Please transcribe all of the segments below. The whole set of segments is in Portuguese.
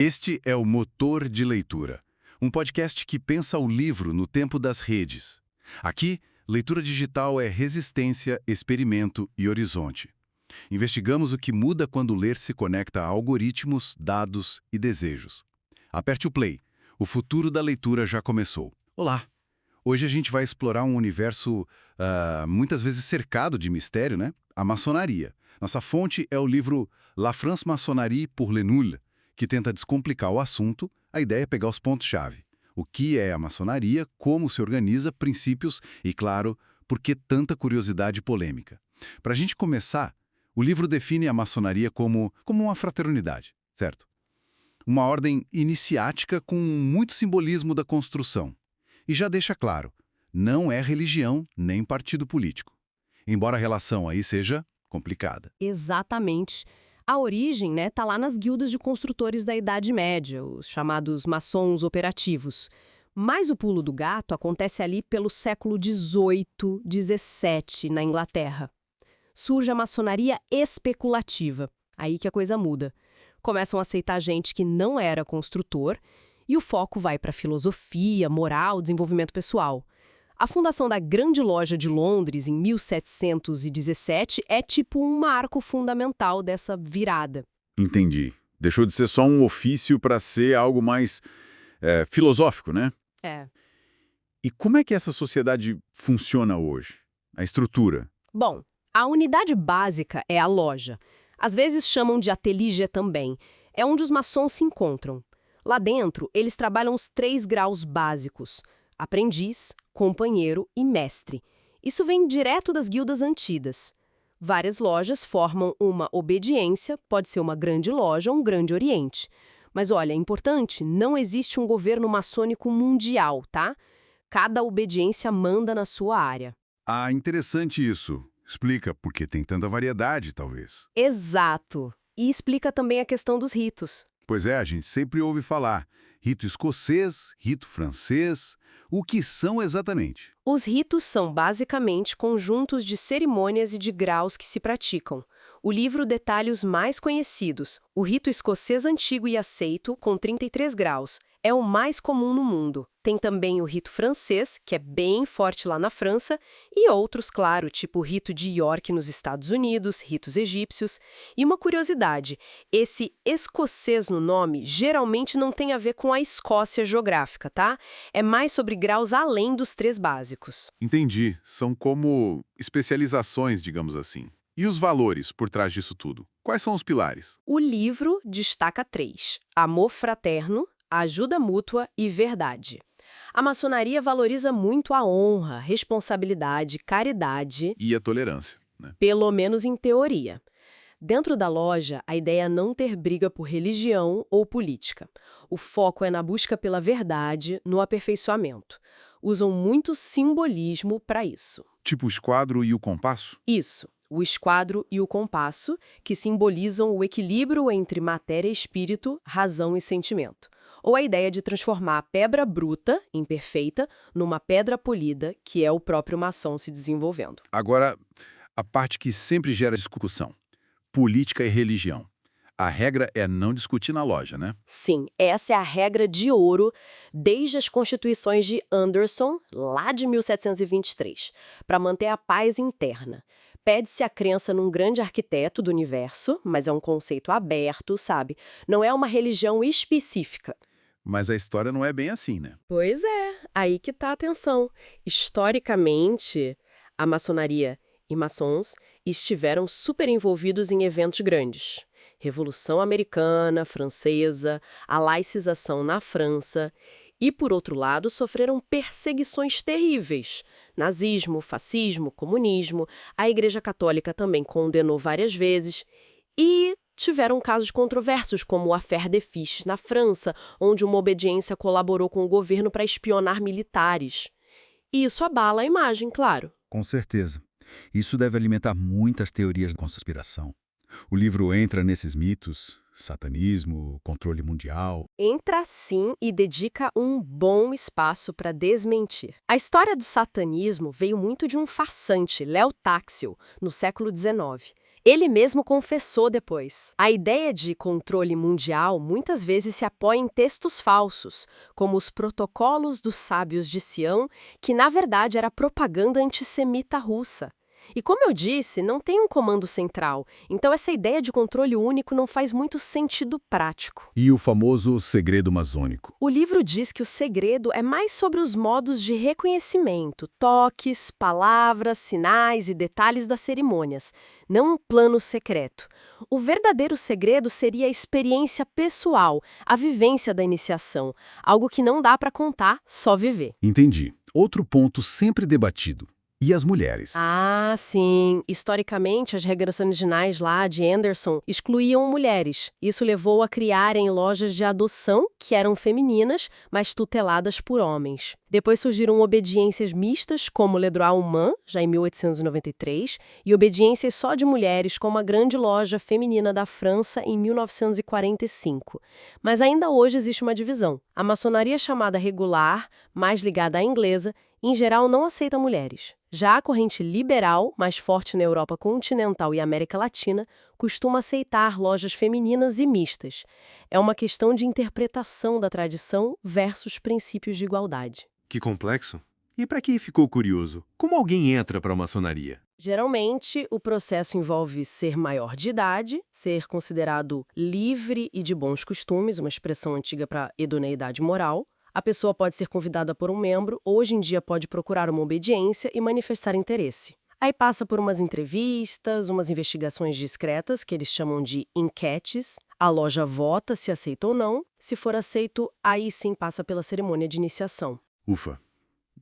Este é o Motor de Leitura, um podcast que pensa o livro no tempo das redes. Aqui, leitura digital é resistência, experimento e horizonte. Investigamos o que muda quando ler se conecta a algoritmos, dados e desejos. Aperte o play. O futuro da leitura já começou. Olá! Hoje a gente vai explorar um universo muitas vezes cercado de mistério, né? A maçonaria. Nossa fonte é o livro La France-Maçonnerie pour les Nuls, que tenta descomplicar o assunto. A ideia é pegar os pontos-chave. O que é a maçonaria, como se organiza, princípios e, claro, por que tanta curiosidade e polêmica. Para a gente começar, o livro define a maçonaria como uma fraternidade, certo? Uma ordem iniciática com muito simbolismo da construção. E já deixa claro, não é religião nem partido político. Embora a relação aí seja complicada. Exatamente. A origem, tá lá nas guildas de construtores da Idade Média, os chamados maçons operativos. Mas o pulo do gato acontece ali pelo século XVIII, XVII, na Inglaterra. Surge a maçonaria especulativa. Aí que a coisa muda. Começam a aceitar gente que não era construtor e o foco vai para filosofia, moral, desenvolvimento pessoal. A fundação da Grande Loja de Londres, em 1717, é tipo um marco fundamental dessa virada. Entendi. Deixou de ser só um ofício para ser algo mais filosófico, né? É. E como é que essa sociedade funciona hoje? A estrutura? Bom, a unidade básica é a loja. Às vezes chamam de ateliê também. É onde os maçons se encontram. Lá dentro, eles trabalham os 3 graus básicos: aprendiz, companheiro e mestre. Isso vem direto das guildas antigas. Várias lojas formam uma obediência, pode ser uma grande loja ou um grande oriente. Mas olha, é importante, não existe um governo maçônico mundial, tá? Cada obediência manda na sua área. Ah, interessante isso. Explica por que tem tanta variedade, talvez. Exato. E explica também a questão dos ritos. Pois é, a gente sempre ouve falar. Rito escocês, rito francês. O que são exatamente? Os ritos são basicamente conjuntos de cerimônias e de graus que se praticam. O livro detalha os mais conhecidos. O rito escocês antigo e aceito, com 33 graus, é o mais comum no mundo. Tem também o rito francês, que é bem forte lá na França, e outros, claro, tipo o rito de York nos Estados Unidos, ritos egípcios. E uma curiosidade, esse escocês no nome geralmente não tem a ver com a Escócia geográfica, tá? É mais sobre graus além dos 3 básicos. Entendi. São como especializações, digamos assim. E os valores por trás disso tudo? Quais são os pilares? O livro destaca 3: amor fraterno, ajuda mútua e verdade. A maçonaria valoriza muito a honra, responsabilidade, caridade, E a tolerância, né? pelo menos em teoria. Dentro da loja, a ideia é não ter briga por religião ou política. O foco é na busca pela verdade, no aperfeiçoamento. Usam muito simbolismo para isso. Tipo o esquadro e o compasso? Isso, o esquadro e o compasso, que simbolizam o equilíbrio entre matéria e espírito, razão e sentimento. Ou a ideia de transformar a pedra bruta, imperfeita, numa pedra polida, que é o próprio maçom se desenvolvendo. Agora, a parte que sempre gera discussão. Política e religião. A regra é não discutir na loja, né? Sim, essa é a regra de ouro desde as constituições de Anderson, lá de 1723, para manter a paz interna. Pede-se a crença num grande arquiteto do universo, mas é um conceito aberto, sabe? Não é uma religião específica. Mas a história não é bem assim, né? Pois é, aí que tá a atenção. Historicamente, a maçonaria e maçons estiveram super envolvidos em eventos grandes. Revolução Americana, Francesa, a laicização na França. E, por outro lado, sofreram perseguições terríveis. Nazismo, fascismo, comunismo. A Igreja Católica também condenou várias vezes. E tiveram casos controversos, como o Affaire des Fiches, na França, onde uma obediência colaborou com o governo para espionar militares. E isso abala a imagem, claro. Com certeza. Isso deve alimentar muitas teorias da conspiração. O livro entra nesses mitos, satanismo, controle mundial. Entra sim e dedica um bom espaço para desmentir. A história do satanismo veio muito de um farsante, Léo Táxil, no século XIX. Ele mesmo confessou depois. A ideia de controle mundial muitas vezes se apoia em textos falsos, como os Protocolos dos Sábios de Sião, que na verdade era propaganda antissemita russa. E como eu disse, não tem um comando central, então essa ideia de controle único não faz muito sentido prático. E o famoso segredo masônico. O livro diz que o segredo é mais sobre os modos de reconhecimento, toques, palavras, sinais e detalhes das cerimônias, não um plano secreto. O verdadeiro segredo seria a experiência pessoal, a vivência da iniciação, algo que não dá para contar, só viver. Entendi. Outro ponto sempre debatido. E as mulheres? Ah, sim. Historicamente, as regras originais lá de Anderson excluíam mulheres. Isso levou a criarem lojas de adoção, que eram femininas, mas tuteladas por homens. Depois surgiram obediências mistas, como Le Droit Humain, já em 1893, e obediências só de mulheres, como a Grande Loja Feminina da França, em 1945. Mas ainda hoje existe uma divisão. A maçonaria chamada regular, mais ligada à inglesa, em geral não aceita mulheres. Já a corrente liberal, mais forte na Europa continental e América Latina, costuma aceitar lojas femininas e mistas. É uma questão de interpretação da tradição versus princípios de igualdade. Que complexo. E para quem ficou curioso, como alguém entra para a maçonaria? Geralmente, o processo envolve ser maior de idade, ser considerado livre e de bons costumes, uma expressão antiga para idoneidade moral. A pessoa pode ser convidada por um membro, hoje em dia pode procurar uma obediência e manifestar interesse. Aí passa por umas entrevistas, umas investigações discretas, que eles chamam de enquetes. A loja vota se aceita ou não. Se for aceito, aí sim passa pela cerimônia de iniciação. Ufa.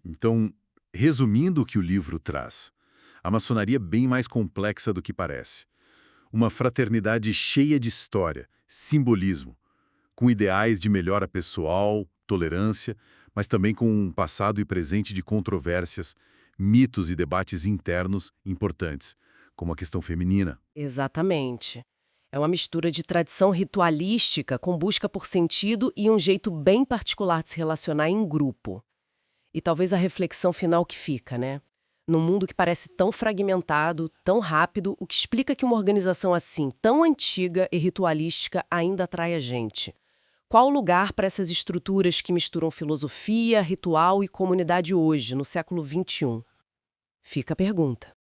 Então, resumindo o que o livro traz, a maçonaria é bem mais complexa do que parece. Uma fraternidade cheia de história, simbolismo, com ideais de melhora pessoal, tolerância, mas também com um passado e presente de controvérsias, mitos e debates internos importantes, como a questão feminina. Exatamente. É uma mistura de tradição ritualística com busca por sentido e um jeito bem particular de se relacionar em grupo. E talvez a reflexão final que fica, né? Num mundo que parece tão fragmentado, tão rápido, o que explica que uma organização assim, tão antiga e ritualística, ainda atrai a gente? Qual o lugar para essas estruturas que misturam filosofia, ritual e comunidade hoje, no século XXI? Fica a pergunta.